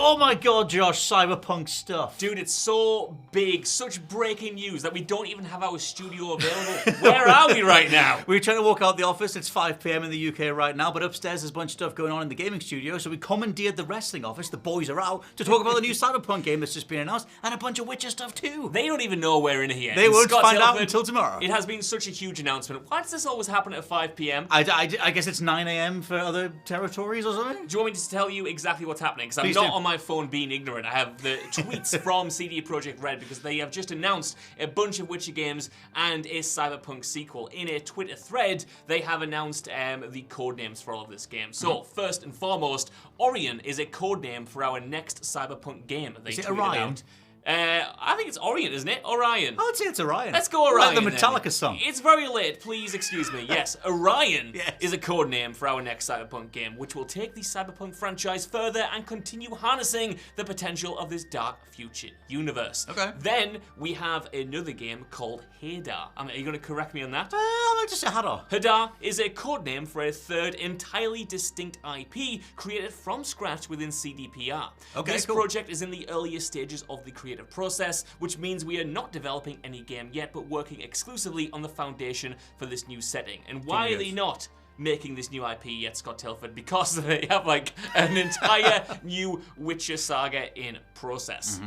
Oh my god, Josh, Cyberpunk stuff. Dude, it's so big, such breaking news that we don't even have our studio available. Where are we right now? We're trying to walk out the office. It's 5 p.m. in the UK right now, but upstairs there's a bunch of stuff going on in the gaming studio, so we commandeered the wrestling office. The boys are out to talk about the new Cyberpunk game that's just been announced, and a bunch of Witcher stuff too. They don't even know we're in here. They And won't Scott find out Tilford, until tomorrow. It has been such a huge announcement. Why does this always happen at 5 p.m.? I guess it's 9 a.m. for other territories or something? Do you want me to tell you exactly what's happening? Because I'm Please not do. on my phone being ignorant. I have the tweets from CD Projekt RED because they have just announced a bunch of Witcher games and a Cyberpunk sequel. In a Twitter thread, they have announced the codenames for all of this game. So, first and foremost, Orion is a codename for our next Cyberpunk game. They Is it tweeted Orion? out. I think it's Orion, isn't it? Orion. I would say it's Orion. Let's go Orion. Like the Metallica then. song. It's very late, please excuse me. Yes, Orion Yes. is a codename for our next Cyberpunk game, which will take the Cyberpunk franchise further and continue harnessing the potential of this dark future universe. Okay. Then we have another game called Hadar. Are you going to correct me on that? I like to say Hadar. Hadar is a codename for a third entirely distinct IP created from scratch within CDPR. Okay, this cool. project is in the earliest stages of the creative process, which means we are not developing any game yet, but working exclusively on the foundation for this new setting. And why are they not making this new IP yet, Scott Tilford? Because they have like an entire new Witcher saga in process.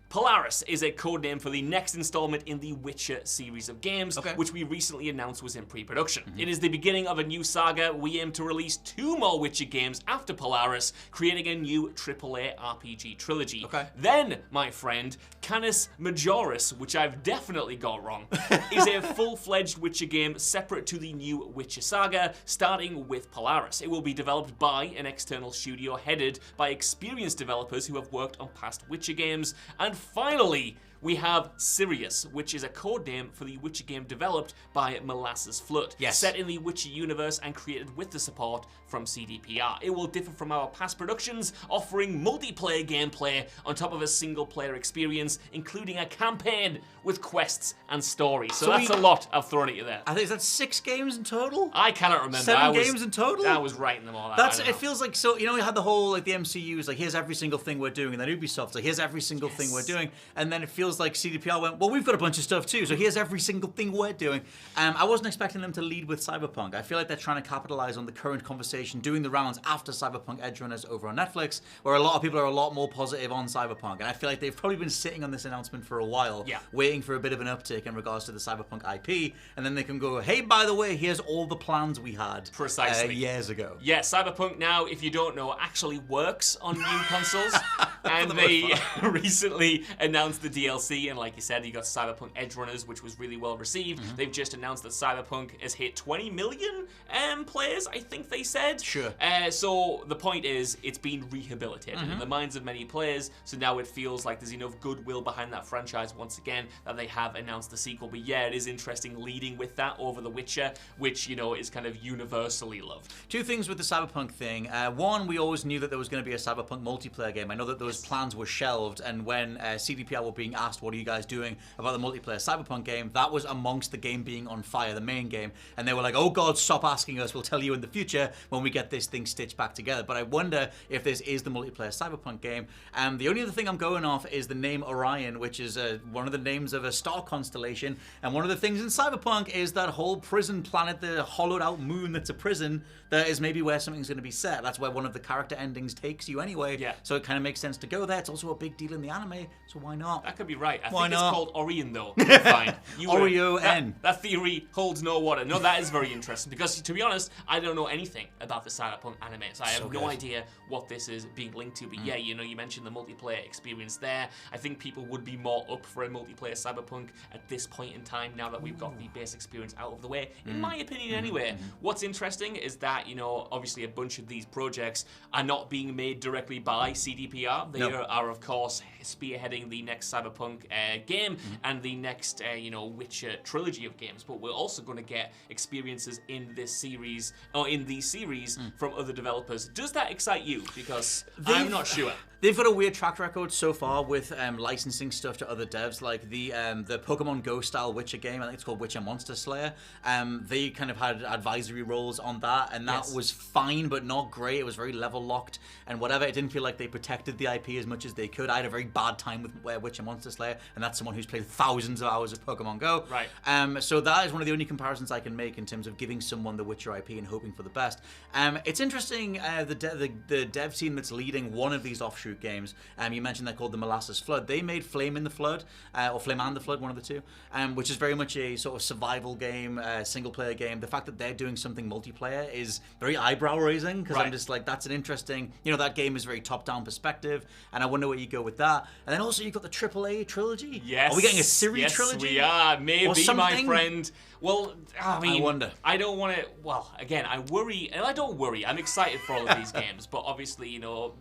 Polaris is a codename for the next installment in the Witcher series of games, which we recently announced was in pre-production. It is the beginning of a new saga. We aim to release 2 more Witcher games after Polaris, creating a new AAA RPG trilogy. Then, my friend, Canis Majoris, which I've definitely got wrong, is a full-fledged Witcher game separate to the new Witcher saga, starting with Polaris. It will be developed by an external studio headed by experienced developers who have worked on past Witcher games. And finally, we have Sirius, which is a codename for the Witcher game developed by Molasses Flood. Yes. Set in the Witcher universe and created with the support from CDPR. It will differ from our past productions, offering multiplayer gameplay on top of a single-player experience, including a campaign with quests and stories. So that's a lot I've thrown at you there. I think that's 6 games in total. I cannot remember. 7 games in total? I was writing them all out. That's I don't know. it. Feels like, so you know, we had the whole like the MCU is like, here's every single thing we're doing, and then Ubisoft's like, here's every single thing we're doing, and then it feels like CDPR went, well, we've got a bunch of stuff too, so here's every single thing we're doing. I wasn't expecting them to lead with Cyberpunk. I feel like they're trying to capitalize on the current conversation, doing the rounds after Cyberpunk Edge Runners over on Netflix, where a lot of people are a lot more positive on Cyberpunk, and I feel like they've probably been sitting on this announcement for a while, waiting for a bit of an uptick in regards to the Cyberpunk IP, and then they can go, hey, by the way, here's all the plans we had years ago. Yeah, Cyberpunk now, if you don't know, actually works on new consoles. And they recently announced the DLC, and like you said, you got Cyberpunk Edge Runners, which was really well received. They've just announced that Cyberpunk has hit 20 million players, I think they said. Sure. So the point is, it's been rehabilitated in the minds of many players, so now it feels like there's enough goodwill behind that franchise once again that they have announced the sequel. But yeah, it is interesting leading with that over The Witcher, which, you know, is kind of universally loved. 2 things with the Cyberpunk thing. One, we always knew that there was going to be a Cyberpunk multiplayer game. I know that those plans were shelved, and when CDPR were being asked, what are you guys doing about the multiplayer Cyberpunk game, that was amongst the game being on fire, the main game, and they were like, oh god, stop asking us, we'll tell you in the future when we get this thing stitched back together. But I wonder if this is the multiplayer Cyberpunk game. The only other thing I'm going off is the name Orion, which is one of the names of a star constellation, and one of the things in Cyberpunk is that whole prison planet, the hollowed out moon that's a prison, that is maybe where something's going to be set. That's where one of the character endings takes you anyway. Yeah. So it kind of makes sense to go there. It's also a big deal in the anime, so why not? That could be right. I Why think not? it's called Orion, though. Fine. Orion. That theory holds no water. No, that is very interesting, because to be honest, I don't know anything about the Cyberpunk anime, so I have no idea what this is being linked to. But yeah, you know, you mentioned the multiplayer experience there. I think people would be more up for a multiplayer Cyberpunk at this point in time, now that we've got the base experience out of the way, in my opinion anyway. What's interesting is that, you know, obviously a bunch of these projects are not being made directly by CDPR. They are, of course, spearheading the next Cyberpunk game and the next, you know, Witcher trilogy of games. But we're also going to get experiences in this series, or in these series, from other developers. Does that excite you? Because I'm not sure. They've got a weird track record so far with licensing stuff to other devs, like the Pokemon Go style Witcher game. I think it's called Witcher Monster Slayer. They kind of had advisory roles on that, and that was fine, but not great. It was very level locked and whatever. It didn't feel like they protected the IP as much as they could. I had a very bad time with Witcher Monster Slayer, and that's someone who's played thousands of hours of Pokemon Go. Right. So that is one of the only comparisons I can make in terms of giving someone the Witcher IP and hoping for the best. It's interesting, the dev team that's leading one of these offshoot games, you mentioned they're called the Molasses Flood. They made Flame in the Flood, or Flame and the Flood, one of the two, which is very much a sort of survival game, single-player game. The fact that they're doing something multiplayer is very eyebrow-raising, because I'm just like, that's an interesting, that game is very top-down perspective, and I wonder where you go with that. And then also you've got the AAA trilogy. Yes. Are we getting a series trilogy? Yes, we are. Maybe, my friend. Well, I mean, I wonder. I don't want to. Well, again, I worry, and I don't worry. I'm excited for all of these games, but obviously,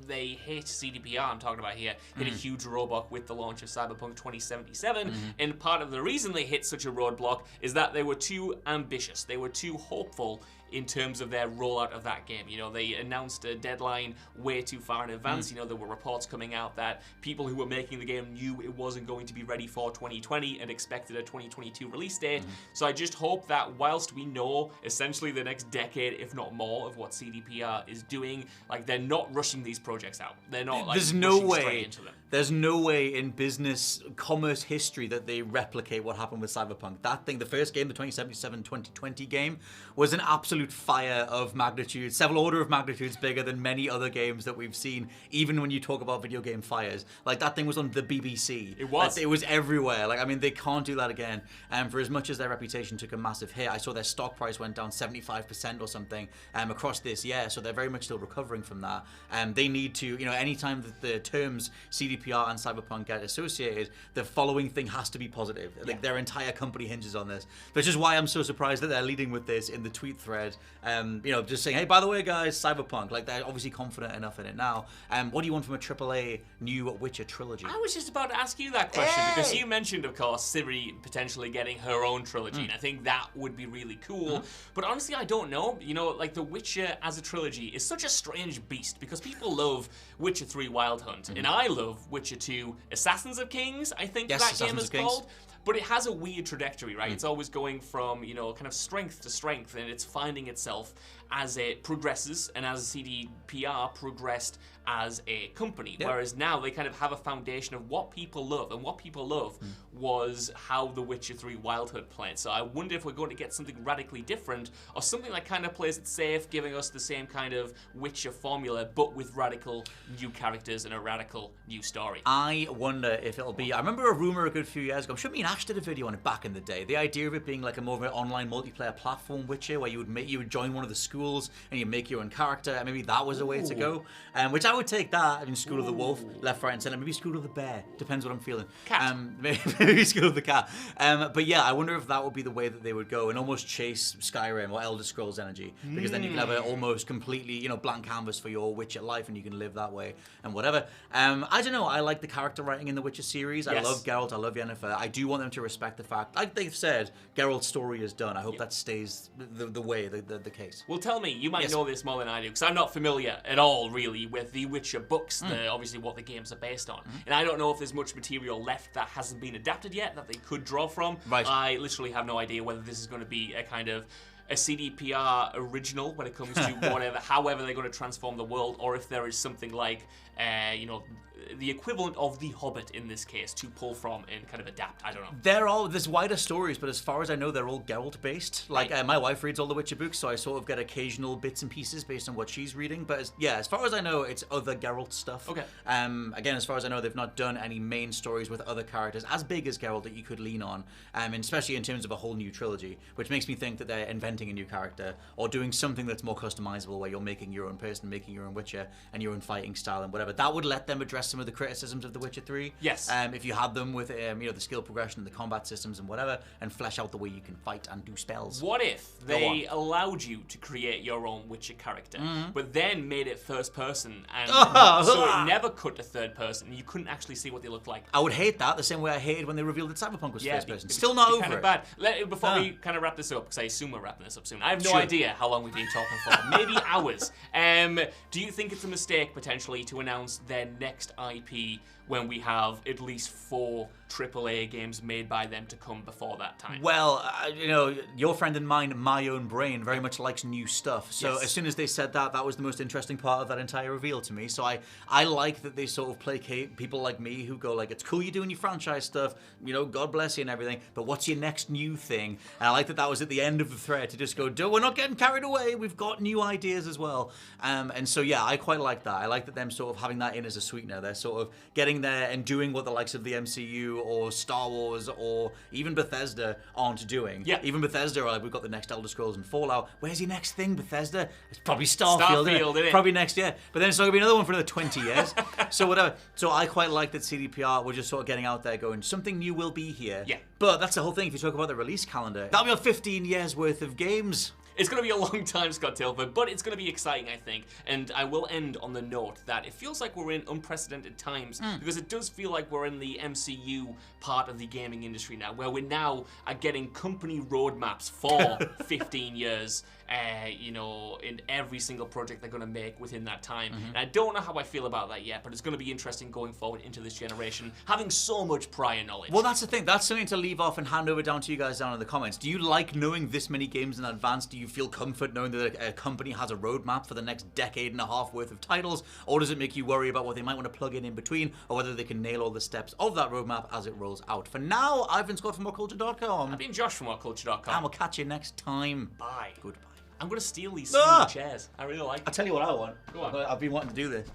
they hit CDPR. I'm talking about here. Hit a huge roadblock with the launch of Cyberpunk 2077, and part of the reason they hit such a roadblock is that they were too ambitious. They were too hopeful in terms of their rollout of that game. They announced a deadline way too far in advance. There were reports coming out that people who were making the game knew it wasn't going to be ready for 2020 and expected a 2022 release date. So I just hope that whilst we know essentially the next decade, if not more, of what CDPR is doing, like, they're not rushing these projects out. They're not like rushing straight into them. There's no way in business commerce history that they replicate what happened with Cyberpunk. That thing, the first game, the 2077-2020 game, was an absolute fire of magnitude, several order of magnitudes bigger than many other games that we've seen, even when you talk about video game fires. Like, that thing was on the BBC. It was. It was everywhere. Like, I mean, they can't do that again. And for as much as their reputation took a massive hit, I saw their stock price went down 75% or something across this year, so they're very much still recovering from that. They need to, anytime that the terms CDPR and Cyberpunk get associated, the following thing has to be positive. Like, their entire company hinges on this. Which is why I'm so surprised that they're leading with this in the tweet thread. Just saying, hey, by the way, guys, Cyberpunk. Like, they're obviously confident enough in it now. What do you want from a AAA new Witcher trilogy? I was just about to ask you that question, because you mentioned, of course, Ciri potentially getting her own trilogy, and I think that would be really cool. But honestly, I don't know. Like, The Witcher as a trilogy is such a strange beast, because people love Witcher 3 Wild Hunt, and I love Witcher 2 Assassins of Kings, I think that game is called. But it has a weird trajectory, right? It's always going from, kind of strength to strength, and it's finding itself as it progresses, and as CDPR progressed as a company. Whereas now they kind of have a foundation of what people love, and what people love was how The Witcher 3 Wild Hunt played. So I wonder if we're going to get something radically different, or something that kind of plays it safe, giving us the same kind of Witcher formula, but with radical new characters and a radical new story. I wonder if it'll be... I remember a rumor a good few years ago. I'm sure me and Ash did a video on it back in the day. The idea of it being like a more of an online multiplayer platform Witcher, where you would join one of the schools and you make your own character, and maybe that was a way to go. Which I would take that. I mean, School of the Wolf, left, right, and center. Maybe School of the Bear. Depends what I'm feeling. Cat. Maybe School of the Cat. But yeah, I wonder if that would be the way that they would go and almost chase Skyrim or Elder Scrolls energy, because then you can have an almost completely, blank canvas for your Witcher life, and you can live that way and whatever. I don't know. I like the character writing in the Witcher series. I love Geralt. I love Yennefer. I do want them to respect the fact, like they've said, Geralt's story is done. I hope that stays the way, the case. Well, tell me, you might know this more than I do, because I'm not familiar at all, really, with the Witcher books, obviously what the games are based on. And I don't know if there's much material left that hasn't been adapted yet that they could draw from. Right. I literally have no idea whether this is going to be a kind of a CDPR original when it comes to however they're going to transform the world, or if there is something like, the equivalent of The Hobbit in this case to pull from and kind of adapt. I don't know. There's wider stories, but as far as I know, they're all Geralt based. Like, my wife reads all the Witcher books, so I sort of get occasional bits and pieces based on what she's reading. But as far as I know, it's other Geralt stuff. Okay. Again, as far as I know, they've not done any main stories with other characters as big as Geralt that you could lean on, and especially in terms of a whole new trilogy, which makes me think that they're inventing a new character or doing something that's more customizable, where you're making your own person, making your own Witcher, and your own fighting style and whatever. That would let them address some of the criticisms of The Witcher 3. Yes. If you had them with the skill progression and the combat systems and whatever, and flesh out the way you can fight and do spells. What if they allowed you to create your own Witcher character, but then made it first person, and so it never cut to third person, and you couldn't actually see what they looked like? I would hate that the same way I hated when they revealed that Cyberpunk was first person. Still not over kind of bad. Before we kind of wrap this up, because I assume we're wrapping this up soon. I have no idea how long we've been talking for. Maybe hours. Do you think it's a mistake potentially to announce announce their next IP when we have at least 4 AAA games made by them to come before that time. Well, your friend and mine, My Own Brain, very much likes new stuff. So as soon as they said that, that was the most interesting part of that entire reveal to me. So I like that they sort of placate people like me who go like, it's cool you're doing your franchise stuff, God bless you and everything, but what's your next new thing? And I like that was at the end of the thread to just go, we're not getting carried away, we've got new ideas as well. And so yeah, I quite like that. I like that them sort of having that in as a sweetener. They're sort of getting there and doing what the likes of the MCU or Star Wars or even Bethesda aren't doing. Yeah. Even Bethesda are like, we've got the next Elder Scrolls and Fallout. Where's your next thing, Bethesda? It's probably Starfield, isn't it? Probably next year. But then it's not going to be another one for another 20 years. So whatever. So I quite like that CDPR were just sort of getting out there going, something new will be here. Yeah. But that's the whole thing if you talk about the release calendar. That'll be on 15 years worth of games. It's going to be a long time, Scott Tilford, but it's going to be exciting, I think. And I will end on the note that it feels like we're in unprecedented times because it does feel like we're in the MCU part of the gaming industry now, where we now are getting company roadmaps for 15 years, in every single project they're going to make within that time. And I don't know how I feel about that yet, but it's going to be interesting going forward into this generation, having so much prior knowledge. Well, that's the thing. That's something to leave off and hand over down to you guys down in the comments. Do you like knowing this many games in advance? Do you feel comfort knowing that a company has a roadmap for the next decade and a half worth of titles? Or does it make you worry about what they might want to plug in between, or whether they can nail all the steps of that roadmap as it rolls out? For now, I've been Scott from WhatCulture.com. I've been Josh from WhatCulture.com. And we'll catch you next time. Bye. Goodbye. I'm going to steal these smooth chairs. I really like them. I'll tell you what I want. Go on. I've been wanting to do this.